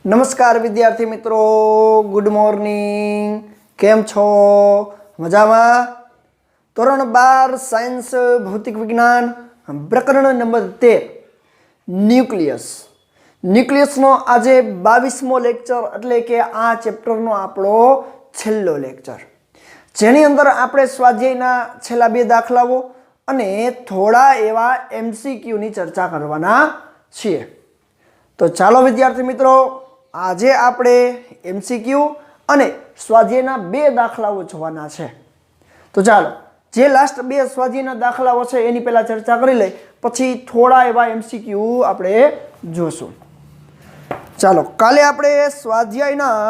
नमस्कार विद्यार्थी मित्रों, गुड मॉर्निंग। केम छो? मजामा? ધોરણ 12 સાયન્સ ભૌતિક વિજ્ઞાન પ્રકરણ નંબર 13 ન્યુક્લિયસનો આજે 22મો લેક્ચર એટલે કે આ ચેપ્ટરનો આપણો છેલ્લો લેક્ચર, જેની અંદર આપણે સ્વાધ્યાયના છેલ્લા 2 દાખલાઓ અને થોડા એવા એમસીક્યુની ચર્ચા કરવાના છીએ। તો ચાલો વિદ્યાર્થી મિત્રો, આજે આપણે એમસીક્યુ અને સ્વાધ્યાયના 2 દાખલાઓ જોવાના છે। તો ચાલો, જે લાસ્ટ 2 સ્વાધ્યાયના દાખલાઓ છે એની પહેલા ચર્ચા કરી લઈ, પછી થોડા એવા એમસીક્યુ આપણે જોશું। ચાલો, કાલે આપણે સ્વાધ્યાયના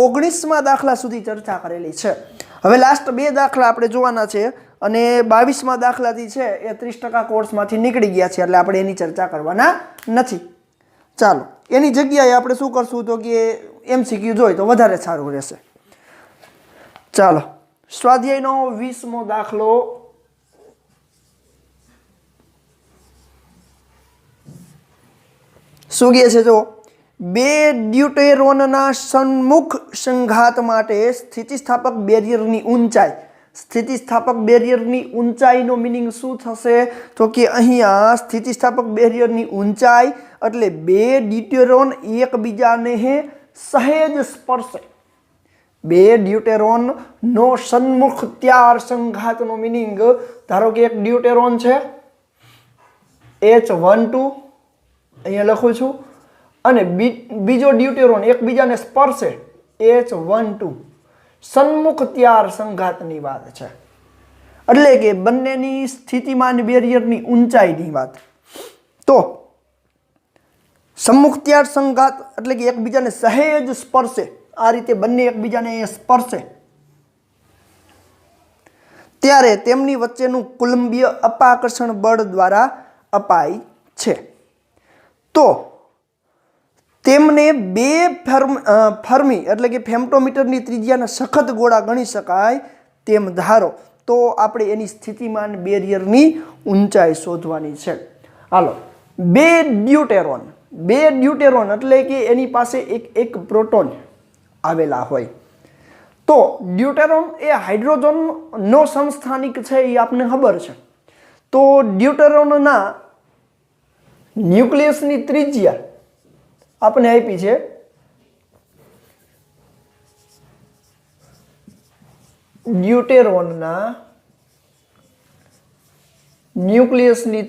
19મા દાખલા સુધી ચર્ચા કરેલી છે। હવે લાસ્ટ 2 દાખલા આપણે જોવાના છે અને 22મા દાખલાથી છે એ 30% કોર્સમાંથી નીકળી ગયા છે, એટલે આપણે એની ચર્ચા કરવાના નથી। ચાલો, એની જગ્યાએ આપણે શું કરશું તો કે એમસીક્યુ જોઈએ તો વધારે સારું રહેશે। ચાલો, સ્વાધ્યાયનો 20મો દાખલો શું કહે છે? જો 2 ડ્યુટેરોનના સન્મુખ સંઘાત માટે સ્થિતિસ્થાપક બેરિયરની ઊંચાઈ, સ્થિતિસ્થાપક બેરિયરની ઊંચાઈનો મિનિંગ શું થશે તો કે અહીંયા સ્થિતિસ્થાપક બેરિયરની ઊંચાઈ એટલે 2 ડ્યુટેરોન એકબીજાને સહેજ સ્પર્શે। 2 ડ્યુટેરોનનો સન્મુખ ત્યાર સંઘાતનો મિનિંગ, ધારો કે એક ડ્યુટેરોન છે H12 અહીંયા લખું છું, અને બીજો ડ્યુટેરોન એકબીજાને સ્પર્શે H12, સન્મુખ ત્યાર સંઘાતની વાત છે, એટલે કે બંનેની સ્થિતિમાન બેરિયરની ઊંચાઈની વાત। તો સન્મુખ ત્યાર સંઘાત એટલે કે એકબીજાને સહેજ સ્પર્શે, આ રીતે બંને એકબીજાને સ્પર્શે ત્યારે તેમની વચ્ચેનું કુલંબીય અપાકર્ષણ બળ દ્વારા અપાય છે। તો તેમને 2 ફર્મી એટલે કે ફેમ્ટોમીટરની ત્રિજ્યાના સખત ગોળા ગણી શકાય તેમ ધારો તો આપણે એની સ્થિતિમાન બેરિયરની ઊંચાઈ શોધવાની છે। હાલો, 2 ડ્યુટેરોન એટલે કે એની પાસે એક પ્રોટોન આવેલા હોય। તો ડ્યુટેરોન એ હાઇડ્રોજનનો સમસ્થાનિક છે, એ આપને ખબર છે। તો ડ્યુટેરોનના ન્યુક્લિયસની ત્રિજ્યા આપણે આપી છે ડ્યુટેરોનના ન્યુક્લિયસની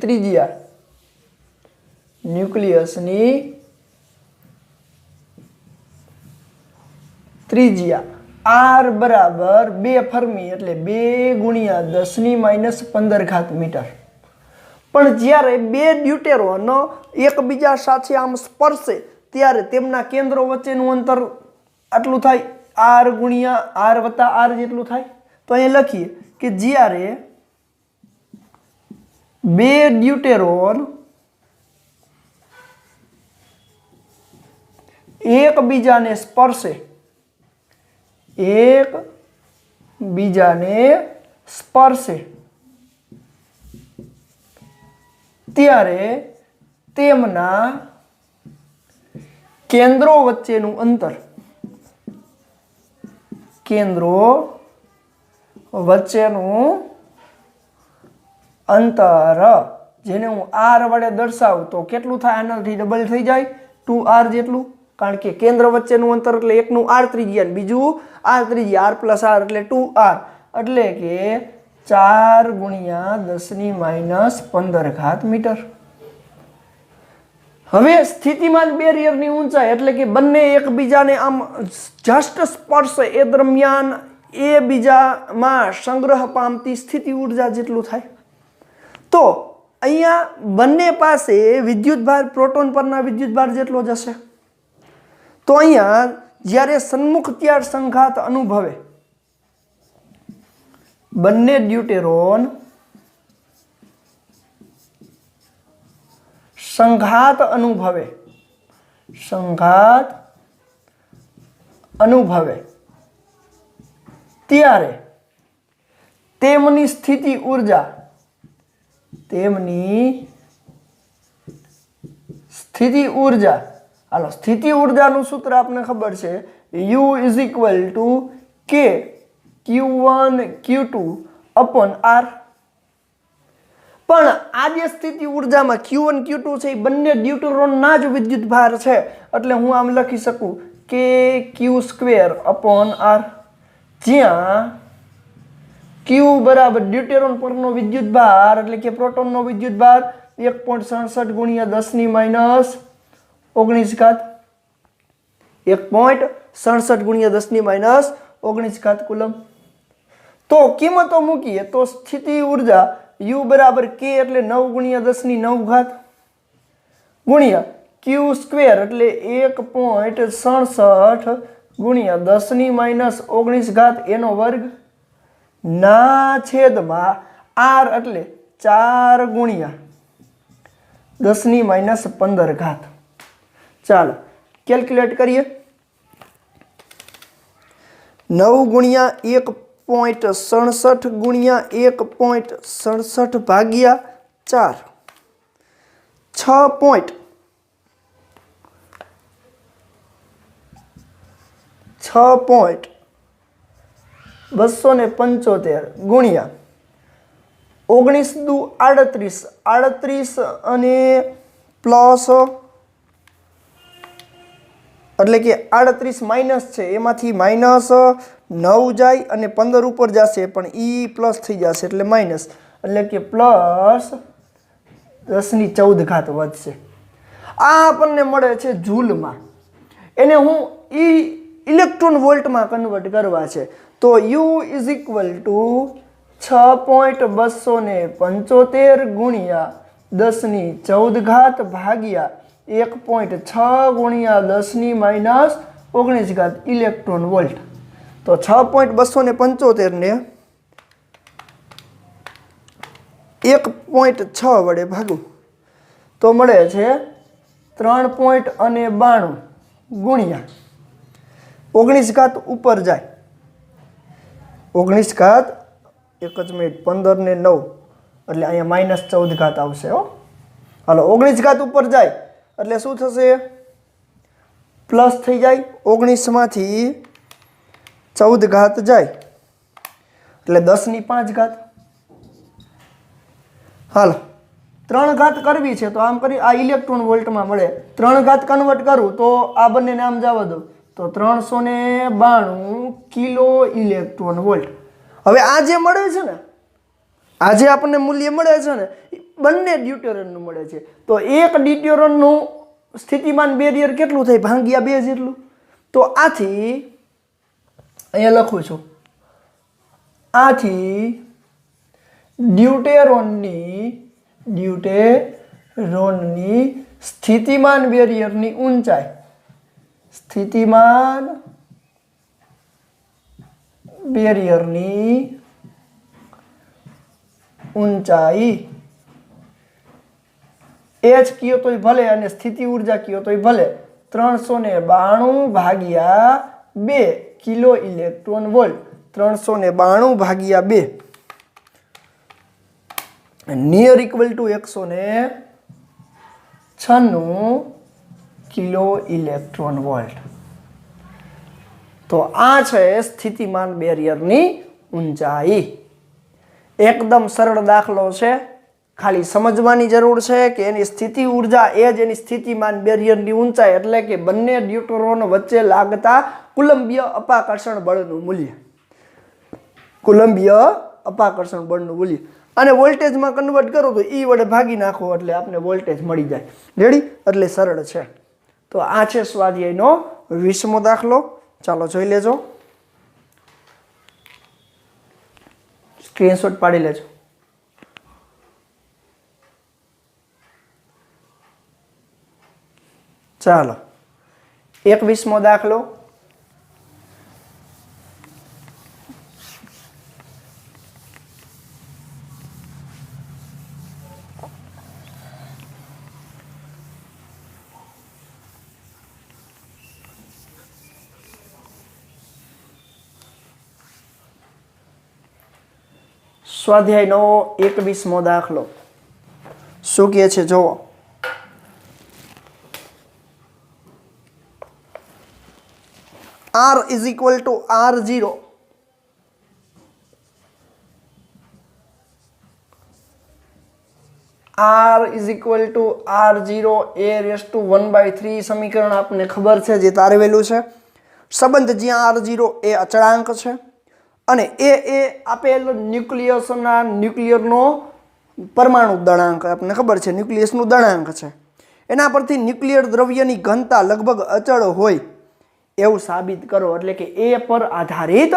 ત્રિજ્યા R બરાબર 2 ફર્મી એટલે 2 × 10⁻15 મીટર। પણ જ્યારે 2 ડ્યુટેરોન એકબીજા સાથે આમ સ્પર્શે ત્યારે તેમના કેન્દ્રો વચ્ચેનું અંતર આટલું થાય, R × R + R જેટલું થાય। તો અહીંયા લખીએ કે જ્યારે 2 ડ્યુટેરોન એકબીજાને સ્પર્શે ત્યારે તેમના કેન્દ્રો વચ્ચેનું અંતર, જેને હું R વડે દર્શાવું તો કેટલું થાય? આનાથી ડબલ થઈ જાય, 2R જેટલું, કારણ કે કેન્દ્ર વચ્ચેનું અંતર એટલે એકનું R ત્રિજ્યા, બીજું R ત્રિજ્યા, R + R એટલે 2R, એટલે કે 4 × 10⁻15 મીટર। હવે સ્થિતિમાન બેરિયરની ઊંચાઈ એટલે કે બંને એકબીજાને આમ જસ્ટ સ્પર્શે એ દરમિયાન એ બીજામાં સંગ્રહ પામતી સ્થિતિ ઉર્જા જેટલું થાય। તો અહીંયા બંને પાસે વિદ્યુતભાર પ્રોટોન પરના વિદ્યુતભાર જેટલો જ હશે। તો અહીંયા જ્યારે સન્મુખ ત્યાર સંઘાત અનુભવે, બંને ડ્યુટેરોન સંઘાત અનુભવે ત્યારે તેમની સ્થિતિ ઉર્જા હાલો સ્થિતિ ઉર્જાનું સૂત્ર આપણને ખબર છે U is equal to K Q1 Q2 upon R. પણ આ જે સ્થિતિ ઉર્જામાં Q1 Q2 છે એ બંને ડ્યુટેરોનના જ વિદ્યુત ભાર છે એટલે હું આમ લખી શકું કે Q² અપોન R, જ્યાં Q બરાબર ડ્યુટેરોન પરનો વિદ્યુત ભાર એટલે કે પ્રોટોનનો વિદ્યુત ભાર 1.67 ગુણ્યા 10 - 19 ઘાત 1.67 ગુણ્યા 10 - 19 ઘાત કુલમ. તો કિંમતો મૂકીએ તો સ્થિતિ ઉર્જા U બરાબર K એટલે 9 ગુણ્યા 10 - 9 ઘાત ગુણ્યા Q² એટલે 1.67 ગુણ્યા 10 - 19 ઘાત એનો વર્ગ ના છેદમાં R એટલે 4 ગુણ્યા 10 - 15 ઘાત. ચાલો કેલ્ક્યુલેટ કરીએ. 9 ગુણ્યા 1.67 ગુણ્યા 1.67 ભાગ્યા 4 6.275 ગુણ્યા 19 દુ 38 અને પ્લસ એટલે કે 38 માઇનસ છે એમાંથી -9 જાય અને 15 ઉપર જશે પણ ઈ પ્લસ થઈ જશે એટલે માઇનસ એટલે કે પ્લસ 10 - 14 ઘાત વધશે. આ આપણને મળે છે જૂલમાં. એને હું ઇલેક્ટ્રોન વોલ્ટમાં કન્વર્ટ કરવા છે તો U ઇઝ ઇક્વલ ટુ 6.275 ગુણ્યા 10 - 14 ઘાત ભાગ્યા 1.6 ગુણ્યા 10 - 19 ઘાત ઇલેક્ટ્રોન વોલ્ટ. તો 6.275 ને 1.6 વડે ભાગું તો મળે છે 3.92 ગુણ્યા 19 ઘાત ઉપર જાય 19 ઘાત 1 જ મિનિટ 15 ને 9 એટલે અહીંયા -14 ઘાત આવશે હો. હાલો 19 ઘાત ઉપર જાય એટલે શું થશે પ્લસ થઈ જાય 19 માંથી 14 ઘાત જાય એટલે 10 - 5 ઘાત. હાલો 3 ઘાત કરવી છે તો આમ કરી આ ઇલેક્ટ્રોન વોલ્ટમાં મળે 3 ઘાત કન્વર્ટ કરું તો આ બંને નામ જવા દો તો 392 કિલો ઇલેક્ટ્રોન વોલ્ટ. હવે આ જે મળે છે ને આ જે આપણને મૂલ્ય મળે છે ને બંને ડ્યુટેરોનનું મળે છે તો એક ડ્યુટેરોનનું સ્થિતિમાન બેરિયર કેટલું થાય ભાગ્યા 2 જેટલું. તો આથી અહીંયા લખું છું આથી ડ્યુટેરોનની સ્થિતિમાન બેરિયરની ઊંચાઈ H કયો તોય ભલે અને સ્થિતિ ઉર્જા કયો તોય ભલે 392 ભાગ્યા 2 કિલો ઇલેક્ટ્રોન વોલ્ટ 392 ભાગ્યા 2 near equal to 196 kilo electron volt. તો આ છે સ્થિતિમાન બેરિયરની ઊંચાઈ. એકદમ સરળ દાખલો છે, ખાલી સમજવાની જરૂર છે કે એની સ્થિતિ ઉર્જા એ જ એની સ્થિતિમાન બેરિયરની ઊંચાઈ એટલે કે બંને ડ્યુટેરોન વચ્ચે લાગતા કુલંબીય અપાકર્ષણ બળનું મૂલ્ય. અને વોલ્ટેજમાં કન્વર્ટ કરો તો ઈ વડે ભાગી નાખો એટલે આપણે વોલ્ટેજ મળી જાય. રેડી? એટલે સરળ છે. તો આ છે સ્વાધ્યાયનો 20મો દાખલો. ચાલો જોઈ લેજો, સ્ક્રીનશોટ પાડી લેજો. ચાલો 21મો દાખલો. સ્વાધ્યાયનો 21મો દાખલો શું કહે છે જોવો. R is equal to R0 R is equal to R0 a raised to 1/3 સમીકરણ આપને ખબર છે જે તારવેલું છે સંબંધ જ્યાં R0 એ અચળાંક છે અને એ આપેલ ન્યુક્લિયરનો પરમાણુ દળાંક આપને ખબર છે ન્યુક્લિયસનું દળાંક છે એના પરથી ન્યુક્લિયર દ્રવ્યની ઘનતા લગભગ અચળ હોય એવું સાબિત કરો એટલે કે એ પર આધારિત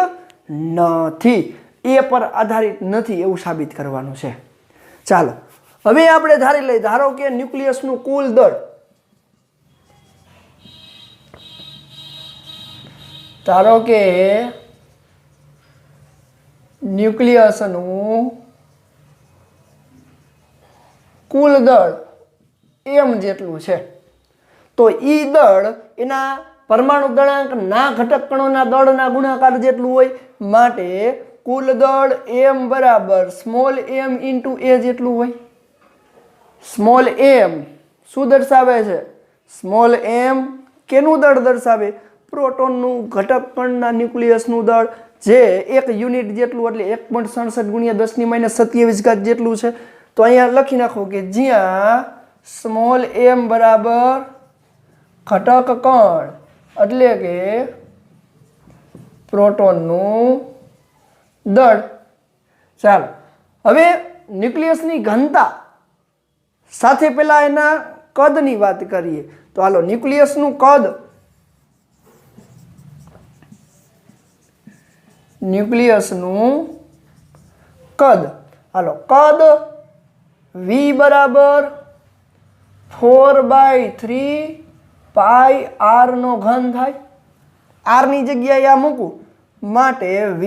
નથી એવું સાબિત કરવાનું છે ચાલો હવે આપણે ધારી લઈએ ધારો કે ન્યુક્લિયસનું કુલ દળ ધારો કે ન્યુક્લિયસનું કુલ દળ m જેટલું છે તો ઈ દળ એના પરમાણુ દળાંક ના ઘટક કણોના દળના ગુણાકાર જેટલું હોય માટે કુલ દળ m બરાબર સ્મોલ m ઇન્ટુ a જેટલું હોય સ્મોલ m શું દર્શાવે છે સ્મોલ m કેનું દળ દર્શાવે પ્રોટોનનું ઘટક કણના ન્યુક્લિયસનું દળ જે 1 યુનિટ જેટલું એટલે 1.67 × 10⁻27 જેટલું છે તો અહીંયા લખી નાખો કે જ્યાં સ્મોલ m બરાબર ઘટક કણ એટલે કે પ્રોટોનનું દળ ચાલો હવે ન્યુક્લિયસની ઘનતા સાથે પહેલા એના કદની વાત કરીએ તો હાલો ન્યુક્લિયસનું કદ હાલો કદ v બરાબર 4/3 પાઈ r નો ઘન થાય r ની જગ્યાએ આ મૂકું માટે v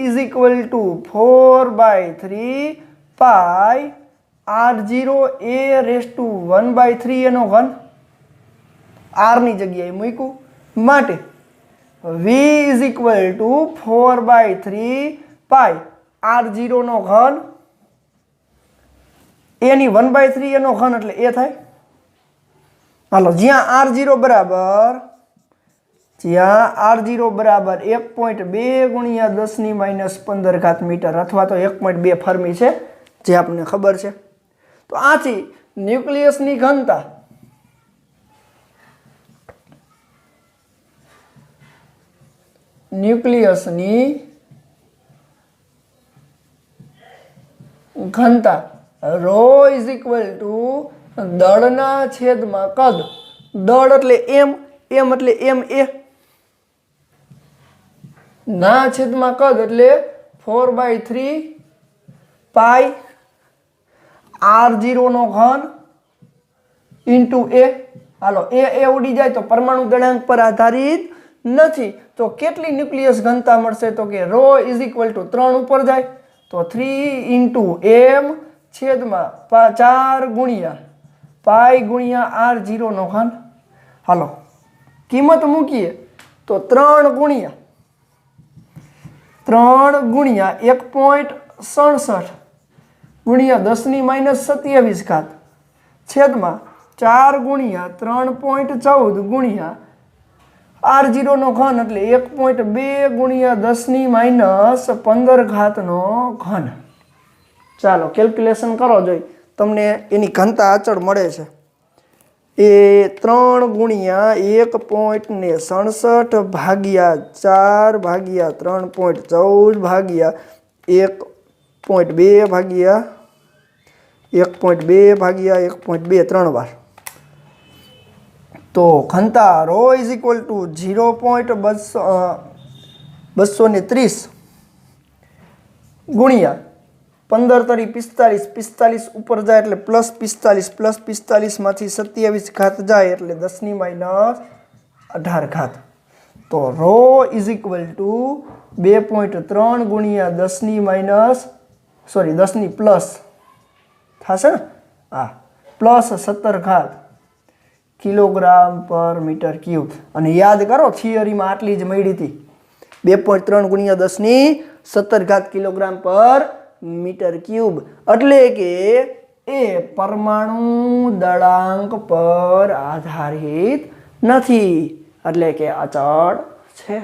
is equal to 4/3 pi r0 a raised to 1/3 એનો ઘન r ની જગ્યાએ મૂક્યું માટે v is equal to 4/3 pi r0 નો ઘન a ની 1/3 એનો ઘન એટલે a થાય હાલો જ્યાં r0 બરાબર 1.2 × 10⁻15 મીટર અથવા તો 1.2 ફર્મી છે જે આપણને ખબર છે તો આથી ન્યુક્લિયસની ઘનતા રો ઇઝ ઇક્વલ ટુ દળના છેદમાં કદ દળ એટલે m એટલે ma ના છેદમાં કદ એટલે 4/3 પાઈ r0 નો ઘન ઇન્ટુ a હાલો એ ઉડી જાય તો પરમાણુ દળાંક પર આધારિત નથી તો કેટલી ન્યુક્લિયસ ઘનતા મળશે તો કે રો ઇઝ ઇક્વલ ટુ 3 ઉપર જાય તો 3 × m છેદમાં 4 ગુણ્યા પાઈ ગુણ્યા r0 નો ઘન હાલો કિંમત મૂકીએ તો 3 ગુણ્યા 1.67 ગુણ્યા 10⁻27 છેદમાં 4 ગુણ્યા 3.14 ગુણ્યા r0 નો ઘન એટલે 1.2 ગુણ્યા 10⁻15 નો ઘન ચાલો કેલ્ક્યુલેશન કરો જોઈ તમને એની ઘનતા અચળ મળે છે એ 3 ગુણ્યા 1.67 ભાગ્યા 4 ભાગ્યા 3.14 ભાગ્યા 1.2 ભાગ્યા 3 વાર તો ઘનતા રો ઇઝ ઇક્વલ ટુ 0.230 ગુણ્યા 15 તરી 45 ઉપર જાય એટલે +45 માંથી 27 જાય એટલે 10⁻18 તો રો ઇઝ ઇક્વલ ટુ 2.3 ગુણ્યા 10 પ્લસ થશે ને હા +17 કિલોગ્રામ પર મીટર ક્યુબ અને યાદ કરો થિયરીમાં આટલી જ મળી હતી 2.3 ગુણ્યા 10⁻17 કિલોગ્રામ પર મીટર ક્યુબ એટલે કે એ પરમાણુ દળાંક પર આધારિત નથી એટલે કે અચળ છે.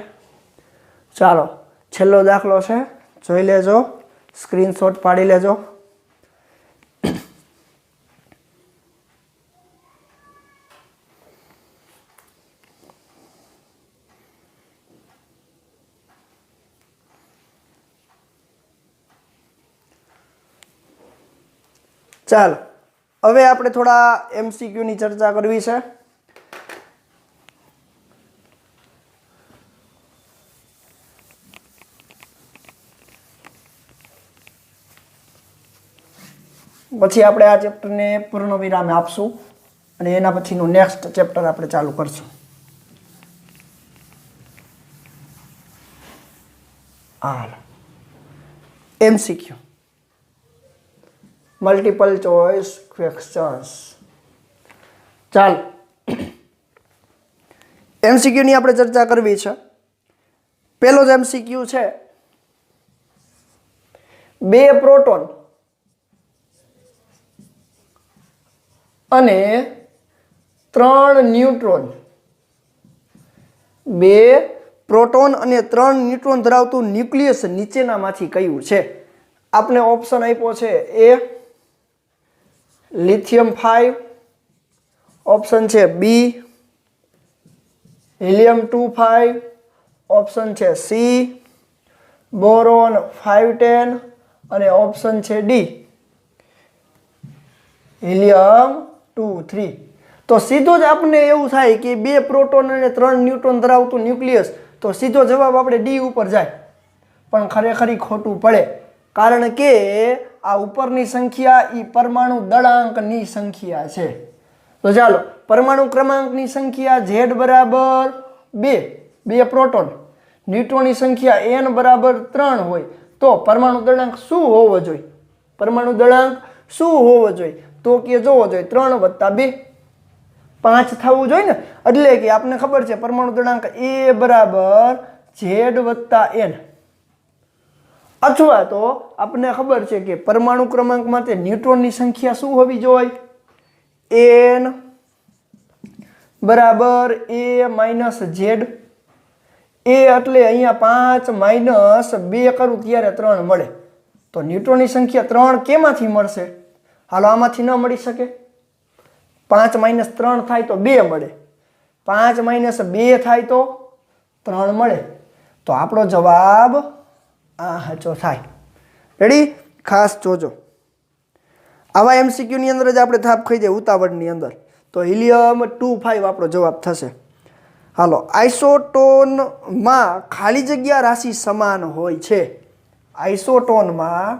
ચાલો છેલ્લો દાખલો છે, જોઈ લેજો, સ્ક્રીનશોટ પાડી લેજો. ચાલો હવે આપણે થોડા MCQ ની ચર્ચા કરવી છે. પછી આપણે આ ચેપ્ટરને પૂર્ણ વિરામ આપશું અને એના પછીનું નેક્સ્ટ ચેપ્ટર આપણે ચાલુ કરશું. હાલ MCQ મલ્ટિપલ ચોઇસ ક્વેશ્ચન્સ. ચાલ MCQ ની આપણે ચર્ચા કરવી છે. પહેલો જ MCQ છે, 2 પ્રોટોન અને 3 ન્યુટ્રોન, 2 પ્રોટોન અને 3 ન્યુટ્રોન ધરાવતું ન્યુક્લિયસ નીચેનામાંથી કયું છે? આપને ઓપ્શન આપ્યો છે એ લિથિયમ 5, ઓપ્શન છે બી હિલિયમ 2 5, ઓપ્શન છે સી બોરોન 5 10 અને ઓપ્શન છે ડી હિલિયમ 2 3. તો સીધો જ આપણને એવું થાય કે 2 પ્રોટોન અને 3 ન્યુટ્રોન ધરાવતું ન્યુક્લિયસ, તો સીધો જવાબ આપણે ડી ઉપર જાય, પણ ખરેખર ખોટું પડે. કારણ કે આ ઉપરની સંખ્યા એ પરમાણુ દળાંકની સંખ્યા છે. તો ચાલો પરમાણુ ક્રમાંકની સંખ્યા Z બરાબર 2 પ્રોટોન, ન્યુટ્રોનની સંખ્યા n બરાબર 3 હોય તો પરમાણુ દળાંક શું હોવો જોઈએ? પરમાણુ દળાંક શું હોવો જોઈએ? તો કે જોવો જોઈએ 3 + 2 5 થવું જોઈએ ને. એટલે કે આપને ખબર છે પરમાણુ દળાંક A બરાબર Z + n, અથવા તો આપણને ખબર છે કે પરમાણુ ક્રમાંક માટે ન્યુટ્રોનની સંખ્યા શું હોવી જોઈએ? n બરાબર A - Z. A એટલે અહીંયા 5 - 2 કરું ત્યારે 3 મળે. તો ન્યુટ્રોનની સંખ્યા 3 કેમાંથી મળશે? હાલો આમાંથી ન મળી શકે. 5 - 3 થાય તો 2 મળે, 5 - 2 થાય તો 3 મળે. તો આપણો જવાબ આ સાચો થાય. રેડી? ખાસ જોજો. આવા MCQ ની અંદર જ આપણે થાપ ખાઈ જાય ઉતાવળની અંદર. તો હિલિયમ 2 5 આપણો જવાબ થશે. હાલો આઇસોટોનમાં ખાલી જગ્યા રાશિ સમાન હોય છે. આઇસોટોનમાં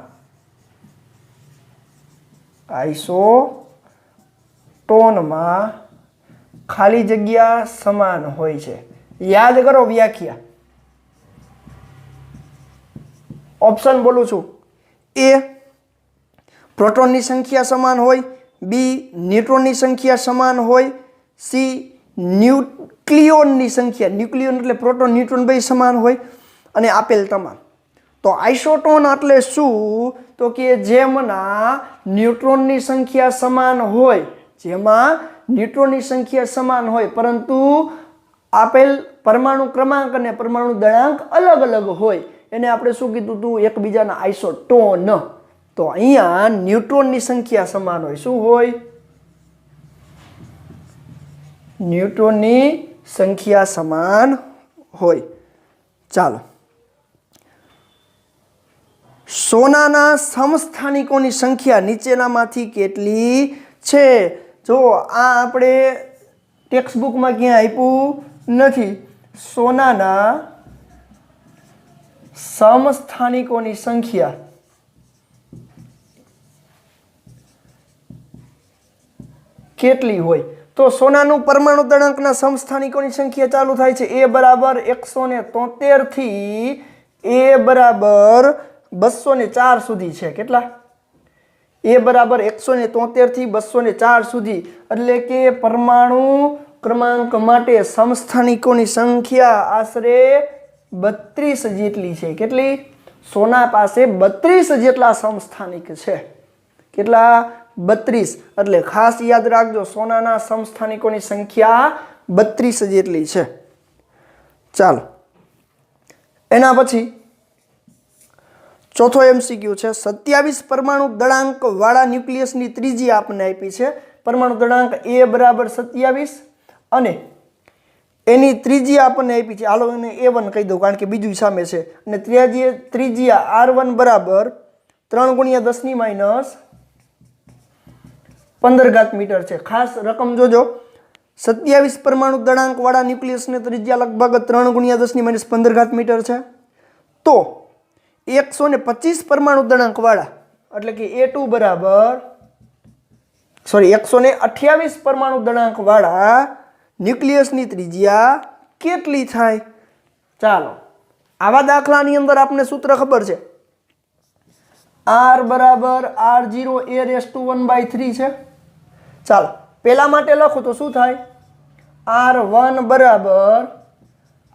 ખાલી જગ્યા સમાન હોય છે. યાદ કરો વ્યાખ્યા. ઓપ્શન બોલું છું. એ પ્રોટોનની સંખ્યા સમાન હોય, બી ન્યુટ્રોનની સંખ્યા સમાન હોય, સી ન્યુક્લિયોનની સંખ્યા, ન્યુક્લિયોન એટલે પ્રોટોન ન્યુટ્રોન બે સમાન હોય, અને આપેલ તમામ. તો આઇસોટોન એટલે શું? તો કે જેમના ન્યુટ્રોનની સંખ્યા સમાન હોય, જેમાં ન્યુટ્રોનની સંખ્યા સમાન હોય પરંતુ આપેલ પરમાણુ ક્રમાંક અને પરમાણુ દળાંક અલગ અલગ હોય, એને આપણે શું કીધું હતું? એકબીજાના આઇસોટોન. તો અહીંયા ન્યુટ્રોનની સંખ્યા સમાન હોય. શું હોય? ન્યુટ્રોનની સંખ્યા સમાન હોય. ચાલો સોનાના સમસ્થાનિકોની સંખ્યા નીચેનામાંથી કેટલી છે? જો આ આપણે ટેક્સ્ટ બુકમાં ક્યાં આપ્યું નથી. સોનાના સમસ્થાનિકોની સંખ્યા કેટલી હોય? તો સોનાનું પરમાણુ દળાંકના સમસ્થાનિકોની સંખ્યા ચાલુ થાય છે A બરાબર 173 થી A બરાબર 204 સુધી છે. કેટલા? A બરાબર 173 થી 204 સુધી. એટલે કે પરમાણુ ક્રમાંક માટે સમસ્થાનિકોની સંખ્યા આશરે 32 જેટલી છે. કેટલી? સોના પાસે 32 જેટલા સમસ્થાનિક છે. કેટલા? 32. એટલે ખાસ યાદ રાખજો સોનાના સમસ્થાનિકોની સંખ્યા 32 જેટલી છે. ચાલો એના પછી ચોથો MCQ છે 27 પરમાણુ દળાંક વાળા ન્યુક્લિયસની ત્રિજ્યા આપણને આપી છે. પરમાણુ દળાંક A બરાબર 27 અને એની ત્રિજ્યા આપણને આપી છે. હાલો એને A1 કહી દઉં કારણ કે બીજું સામે છે. અને ત્રિજ્યા R1 બરાબર 3 × 10 - 15 મીટર છે. ખાસ રકમ જોજો, 27 પરમાણુ દળાંક વાળા ન્યુક્લિયસની ત્રિજ્યા લગભગ 3 × 10 - 15 મીટર છે. તો 125 પરમાણુ દળાંક વાળા એટલે કે A2 બરાબર 128 પરમાણુ દળાંક વાળા ન્યુક્લિયસની ત્રિજ્યા કેટલી થાય? ચાલો આવા દાખલાની અંદર આપને સૂત્ર ખબર છે, R બરાબર R0 a⁻1/3 છે. ચાલો પેલા માટે લખું તો શું થાય? R1 બરાબર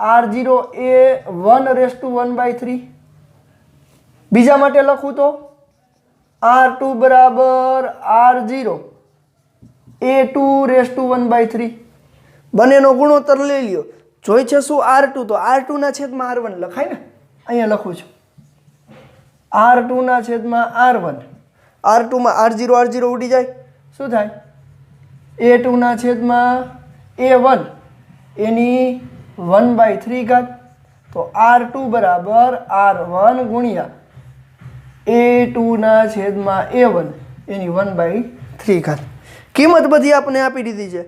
R0 a1/1/3. બીજા માટે લખું તો R2 બરાબર R0 a2/1/3. બંનેનો ગુણોત્તર લઈ લ્યો. જોઈ છે શું R2 તો R2 ના છેદમાં R1 લખાય ને, અહીંયા લખું છું R2 ના છેદમાં R1. R2 માં R0 ઉડી જાય, શું થાય? A2 ના છેદમાં A1 એની 1/3. તો R2 બરાબર R1 ગુણ્યા A2 ના છેદમાં A1 એની 1/3. કિંમત બધી આપણે આપી દીધી છે.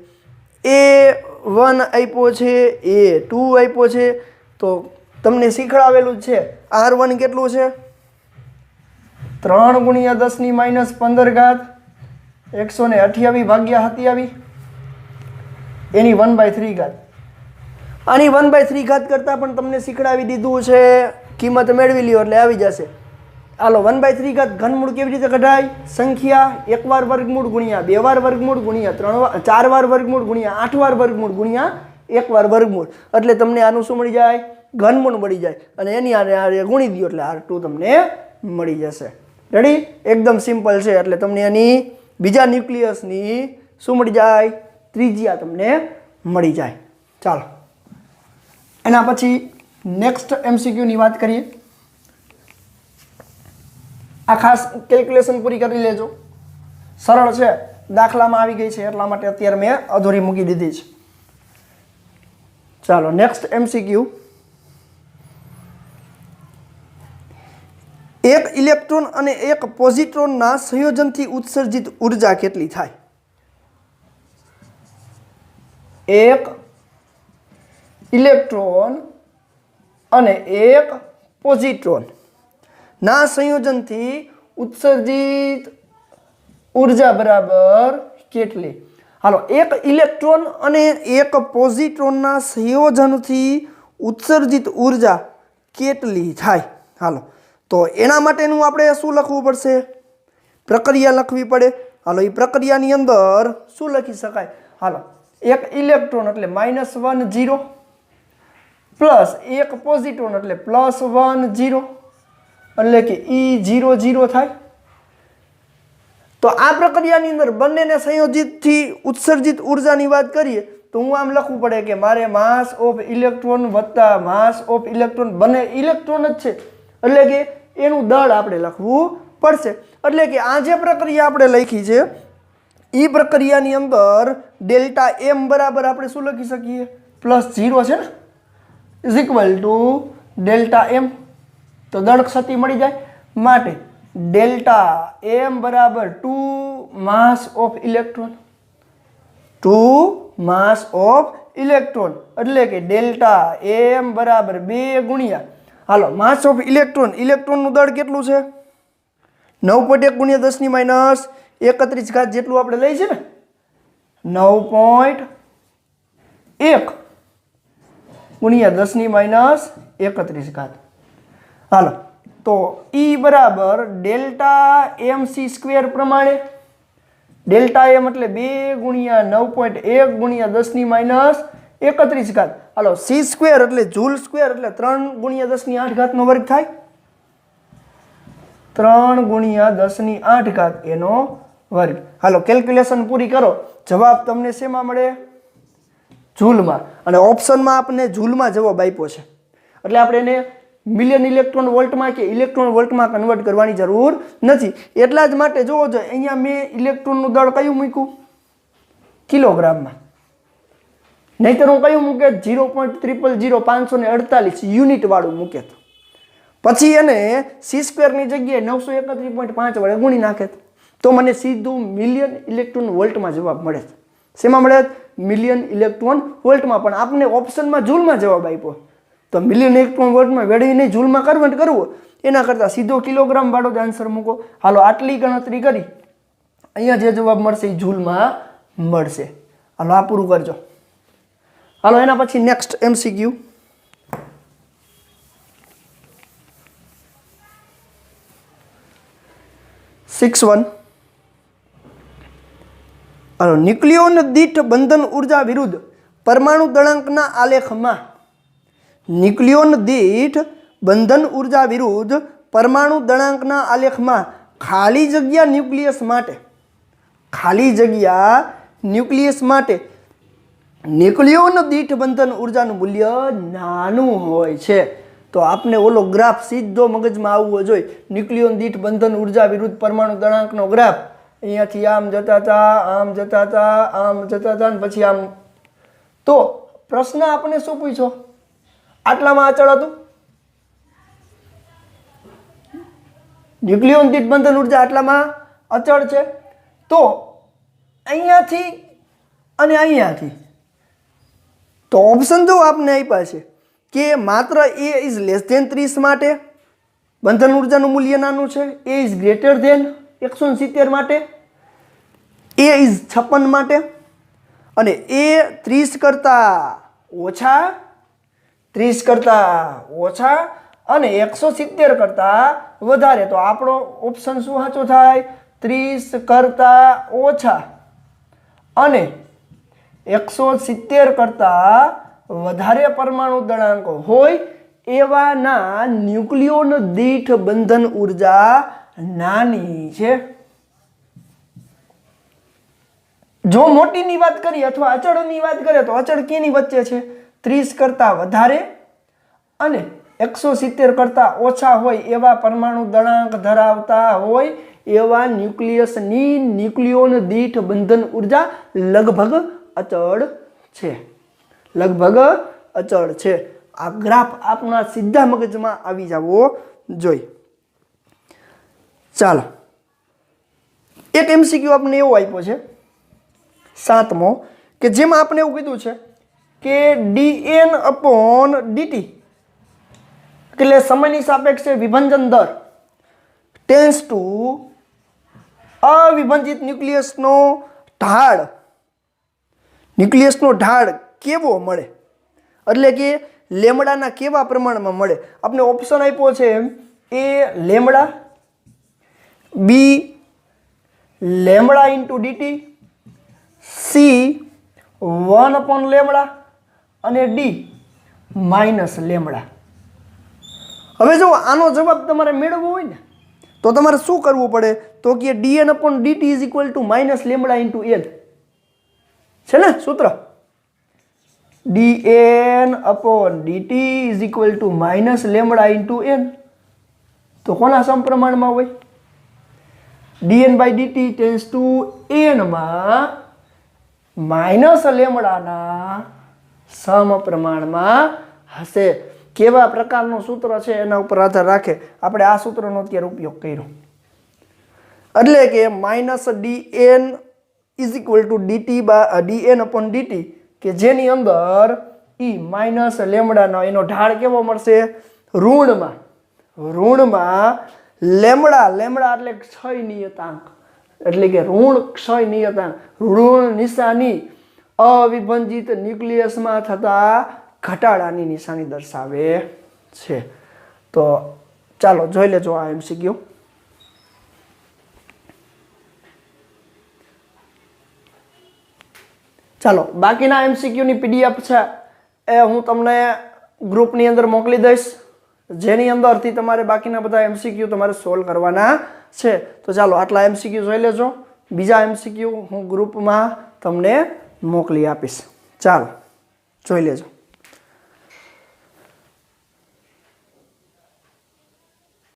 A1 આપ્યો છે, A2 આપ્યો છે. તો તમને શીખડાવેલું છે R1 કેટલું છે? 3 × 10 - 15 128 ભાગ્યા 27 એની 1/3. આની 1/3 કરતાં પણ તમને શીખડાવી દીધું છે. કિંમત મેળવી લ્યો એટલે આવી જશે. હાલો 1/3 ઘનમૂળ કેવી રીતે કઢાય? સંખ્યા 1 વાર વર્ગમૂળ ગુણ્યા 2 વાર વર્ગમૂળ ગુણ્યા 4 વાર વર્ગમૂળ ગુણ્યા 8 વાર વર્ગમૂળ ગુણ્યા 1 વાર વર્ગમૂળ. એટલે તમને આનું શું મળી જાય? ઘનમૂળ મળી જાય. અને એની આરે ગુણી દો એટલે R2 તમને મળી જશે. રેડી? એકદમ સિમ્પલ છે. એટલે તમને એની બીજા ન્યુક્લિયસની શું મળી જાય? ત્રિજ્યા તમને મળી જાય. ચાલો એના પછી નેક્સ્ટ MCQ ની વાત કરીએ. આ ખાસ કેલ્ક્યુલેશન પૂરી કરી લેજો, સરળ છે, દાખલામાં આવી ગઈ છે એટલા માટે અત્યારે મેં અધૂરી મૂકી દીધી છે. ચાલો નેક્સ્ટ MCQ. એક ઇલેક્ટ્રોન અને એક પોઝિટ્રોનના સંયોજનથી ઉત્સર્જિત ઉર્જા કેટલી થાય? એક ઇલેક્ટ્રોન અને એક પોઝિટ્રોન ના સંયોજનથી ઉત્સર્જિત ઉર્જા બરાબર કેટલી? હાલો એક ઇલેક્ટ્રોન અને એક પોઝિટ્રોનના સંયોજનથી ઉત્સર્જિત ઉર્જા કેટલી થાય? હાલો તો એના માટેનું આપણે શું લખવું પડશે? પ્રક્રિયા લખવી પડે. હાલો એ પ્રક્રિયાની અંદર શું લખી શકાય? હાલો એક ઇલેક્ટ્રોન એટલે -1 0 પ્લસ એક પોઝિટ્રોન એટલે +1 0 એટલે કે E0 0 થાય. તો આ પ્રક્રિયાની અંદર બંનેને સંયોજિતથી ઉત્સર્જિત ઉર્જાની વાત કરીએ તો હું આમ લખવું પડે કે મારે માસ ઓફ ઇલેક્ટ્રોન વત્તા માસ ઓફ ઇલેક્ટ્રોન, બંને ઇલેક્ટ્રોન જ છે એટલે કે એનું દળ આપણે લખવું પડશે. એટલે કે આ જે પ્રક્રિયા આપણે લખી છે એ પ્રક્રિયાની અંદર ડેલ્ટા M બરાબર આપણે શું લખી શકીએ? +0 છે ને, is equal to delta M. તો દળ ક્ષતિ મળી જાય. માટે ડેલ્ટા M બરાબર 2 માસ of electron, 2 mass of electron એટલે કે ડેલ્ટા M બરાબર 2 ગુણ્યા, હાલો માસ ઓફ ઇલેક્ટ્રોન, ઇલેક્ટ્રોનનું દળ કેટલું છે? 9.1 × 10 - 31 જેટલું આપણે લઈ છે ને, 9.1 × 10 - 31. હાલો તો E બરાબર ડેલ્ટા MC² પ્રમાણે, ડેલ્ટા M એટલે 2 ગુણ્યા 9.1 × 10 - 31. હાલો C² એટલે જૂલ સ્ક્વેર એટલે 3 × 10 નો વર્ગ થાય, 3 × 10 એનો વર્ગ. હાલો કેલ્ક્યુલેશન પૂરી કરો, જવાબ તમને શેમાં મળે? જૂલમાં. અને ઓપ્શનમાં આપણને જૂલમાં જવાબ આપ્યો છે એટલે આપણે એને મિલિયન ઇલેક્ટ્રોન વોલ્ટમાં કે ઇલેક્ટ્રોન વોલ્ટમાં કન્વર્ટ કરવાની જરૂર નથી. એટલા જ માટે જોવો જોઈએ અહીંયા મેં ઇલેક્ટ્રોનનું દળ કયું મૂક્યું? કિલોગ્રામમાં. નહીંતર હું કયું મૂકે 0.000548 યુનિટ વાળું મૂકે. પછી એને c² ની જગ્યાએ 931.5 વડે ગુણી નાખે તો મને સીધું મિલિયન ઇલેક્ટ્રોન વોલ્ટમાં જવાબ મળે. શેમાં મળે? મિલિયન ઇલેક્ટ્રોન વોલ્ટમાં. પણ આપને ઓપ્શનમાં જૂલમાં જવાબ આપ્યો તો મિલિયન ઇલેક્ટ્રોન વોલ્ટમાં વેળવીને જૂલમાં કન્વર્ટ કરવું એના કરતાં સીધો કિલોગ્રામ વાળો જ આન્સર મૂકો. હાલો આટલી ગણતરી કરી અહીંયા જે જવાબ મળશે એ જૂલમાં મળશે. હાલો આ પૂરું કરજો. હાલો એના પછી નેક્સ્ટ MCQ. ન્યુક્લિયોન દીઠ બંધન ઉર્જા વિરુદ્ધ પરમાણુ દળાંકના આલેખમાં ન્યુક્લિયોન દીઠ બંધન ઉર્જા વિરુદ્ધ પરમાણુ દળાંકના આલેખમાં ખાલી જગ્યા ન્યુક્લિયસ માટે ન્યુક્લિયોન દીઠ બંધન ઉર્જાનું મૂલ્ય નાનું હોય છે. તો આપને ઓલો ગ્રાફ સીધો મગજમાં આવવો જોઈએ. ન્યુક્લિયોન દીઠ બંધન ઉર્જા વિરુદ્ધ પરમાણુ દળાંકનો ગ્રાફ અહીંયાથી આમ જતા હતા, આમ જતા હતા, આમ જતા હતા અને પછી આમ. તો પ્રશ્ન આપણે શું પૂછ્યો? આટલામાં અચળ હતું. ન્યુક્લિયોન દીઠ બંધન ઉર્જા આટલામાં અચળ છે. તો અહીંયાથી અને અહીંયાથી તો ઓપ્શન જો આપને આપ્યા છે કે માત્ર A ઇઝ લેસ ધેન 30 માટે બંધન ઉર્જાનું મૂલ્ય નાનું છે, A ઇઝ ગ્રેટર ધેન 170 માટે, A ઇઝ 56 માટે અને A 30 કરતાં ઓછા અને 170 કરતાં વધારે. તો આપણો ઓપ્શન શું સાચો થાય? 30 કરતાં ઓછા અને 170 કરતાં વધારે પરમાણુ દળાંકો હોય એવાના ન્યુક્લિયોન દીઠ બંધન ઉર્જા નાની છે. જો મોટીની વાત કરીએ અથવા અચળની વાત કરીએ તો અચળ કેની વચ્ચે છે? 30 કરતાં વધારે અને 170 કરતાં ઓછા હોય એવા પરમાણુ દળાંક ધરાવતા હોય એવા ન્યુક્લિયસની ન્યુક્લિયોન દીઠ બંધન ઉર્જા લગભગ અચળ છે. આ ગ્રાફ આપના સીધા મગજમાં આવી જવો જોઈએ. ચાલો એક MCQ આપણે એવો આપ્યો છે 7મો કે જેમાં આપણે એવું કીધું છે કે dN/dt એટલે સમયની સાપેક્ષે વિભંજન દર ટેન્સ ટુ અવિભંજિત ન્યુક્લિયસનો ઢાળ કેવો મળે, એટલે કે લેમડાના કેવા પ્રમાણમાં મળે. આપણે ઓપ્શન આપ્યો છે A lambda, B lambda into dt, C 1/લેમડા અને D માઇનસ લેમડા. હવે જો આનો જવાબ તમારે મેળવવો હોય ને તો તમારે શું કરવું પડે? તો કે dN/dt is equal to minus lambda into N છે ને સૂત્ર. dN/dt is equal to minus lambda into N. તો કોના સમપ્રમાણમાં હોય? dN/dt ટેન્સ ટુ N માં માઇનસ લેમડાના સમપ્રમાણમાં હશે. કેવા પ્રકારનું સૂત્ર છે એના ઉપર આધાર રાખે. આપણે આ સૂત્રનો અત્યારે ઉપયોગ કર્યો. એટલે કે minus dN is equal to dN/dt કે જેની અંદર ઈ માઇનસ લેમડાનો એનો ઢાળ કેવો મળશે? ઋણમાં લેમડા એટલે ક્ષય નિયતાંક, એટલે કે ઋણ ક્ષય નિયતાંક, ઋણ નિશાની અવિભંજિત ન્યુક્લિયસમાં થતા ઘટાડાની નિશાની દર્શાવે છે. તો ચાલો જોઈ લેજો આ MCQ. ચાલો બાકીના MCQની PDF છે એ હું તમને ગ્રુપની અંદર મોકલી દઈશ, જેની અંદરથી તમારે બાકીના બધા MCQ તમારે સોલ્વ કરવાના છે. તો ચાલો આટલા MCQ જોઈ લેજો. બીજા MCQ હું ગ્રુપમાં તમને મોકલી આપીશ. ચાલો જોઈ લેજો.